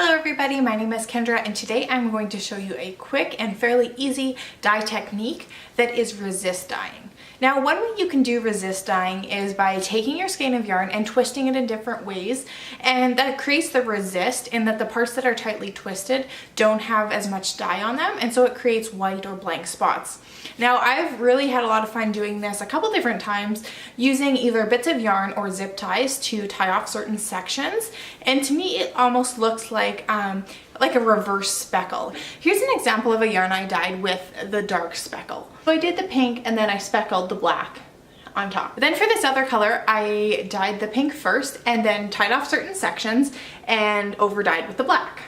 Hello everybody, my name is Kendra and today I'm going to show you a quick and fairly easy dye technique that is resist dyeing. Now, one way you can do resist dyeing is by taking your skein of yarn and twisting it in different ways, and that creates the resist in that the parts that are tightly twisted don't have as much dye on them, and so it creates white or blank spots. Now, I've really had a lot of fun doing this a couple different times using either bits of yarn or zip ties to tie off certain sections, and to me it almost looks like a reverse speckle. Here's an example of a yarn I dyed with the dark speckle. So I did the pink and then I speckled the black on top. Then for this other color, I dyed the pink first and then tied off certain sections and over dyed with the black.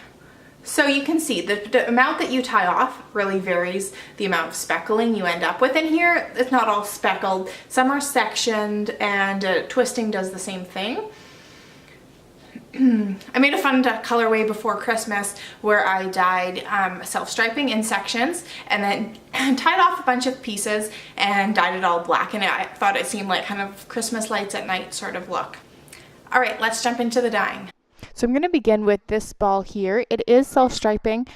So you can see the amount that you tie off really varies the amount of speckling you end up with. And here it's not all speckled. Some are sectioned, and twisting does the same thing. I made a fun colorway before Christmas where I dyed self-striping in sections and then tied off a bunch of pieces and dyed it all black, and I thought it seemed like kind of Christmas lights at night sort of look. All right, let's jump into the dyeing. So I'm going to begin with this ball here. It is self-striping,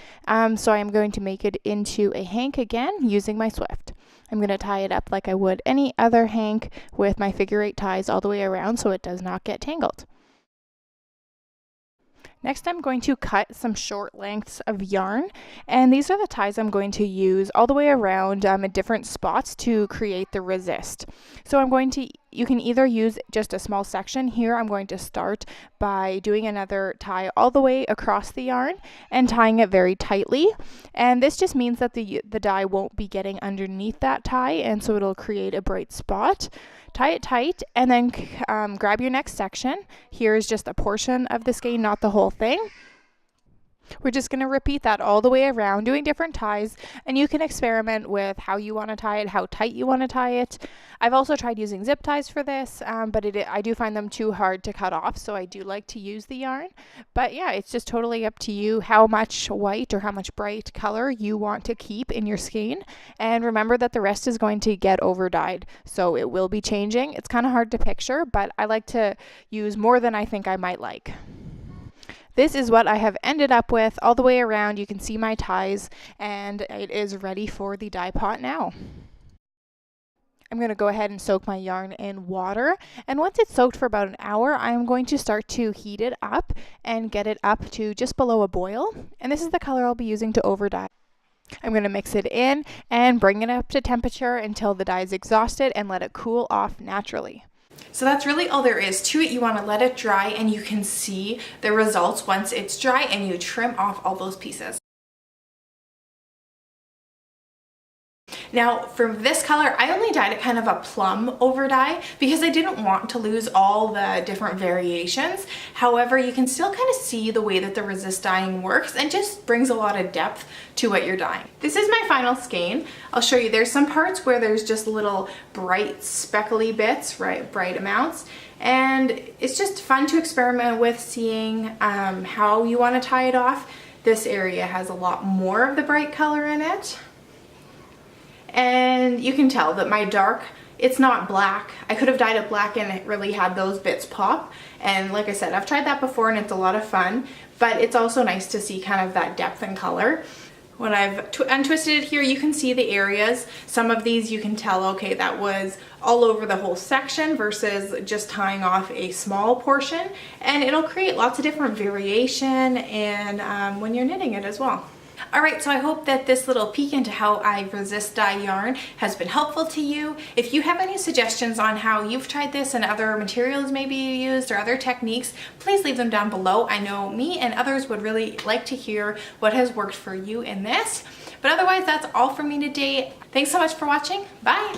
so I'm going to make it into a hank again using my Swift. I'm going to tie it up like I would any other hank with my figure 8 ties all the way around so it does not get tangled. Next, I'm going to cut some short lengths of yarn, and these are the ties I'm going to use all the way around at different spots to create the resist. So you can either use just a small section. Here I'm going to start by doing another tie all the way across the yarn and tying it very tightly, and this just means that the dye won't be getting underneath that tie, and so it'll create a bright spot. Tie it tight and then grab your next section. Here's just a portion of the skein, not the whole thing. We're just going to repeat that all the way around, doing different ties, and you can experiment with how you want to tie it, how tight you want to tie it. I've also tried using zip ties for this, but I do find them too hard to cut off, so I do like to use the yarn. But yeah, it's just totally up to you how much white or how much bright color you want to keep in your skein. And remember that the rest is going to get over dyed, so it will be changing. It's kind of hard to picture, but I like to use more than I think I might like. This is what I have ended up with all the way around. You can see my ties, and it is ready for the dye pot now. I'm going to go ahead and soak my yarn in water, and once it's soaked for about an hour, I'm going to start to heat it up and get it up to just below a boil, and this is the color I'll be using to over dye. I'm going to mix it in and bring it up to temperature until the dye is exhausted and let it cool off naturally. So that's really all there is to it. You want to let it dry and you can see the results once it's dry, and you trim off all those pieces. Now for this color, I only dyed it kind of a plum over dye because I didn't want to lose all the different variations. However, you can still kind of see the way that the resist dyeing works and just brings a lot of depth to what you're dyeing. This is my final skein. I'll show you. There's some parts where there's just little bright speckly bits, right, bright amounts. And it's just fun to experiment with, seeing how you want to tie it off. This area has a lot more of the bright color in it. And you can tell that my dark, it's not black. I could have dyed it black and it really had those bits pop. And like I said, I've tried that before and it's a lot of fun, but it's also nice to see kind of that depth and color. When I've untwisted it here, you can see the areas. Some of these you can tell, okay, that was all over the whole section versus just tying off a small portion. And it'll create lots of different variation and when you're knitting it as well. Alright, so I hope that this little peek into how I resist dye yarn has been helpful to you. If you have any suggestions on how you've tried this and other materials maybe you used or other techniques, please leave them down below. I know me and others would really like to hear what has worked for you in this. But otherwise, that's all for me today. Thanks so much for watching. Bye!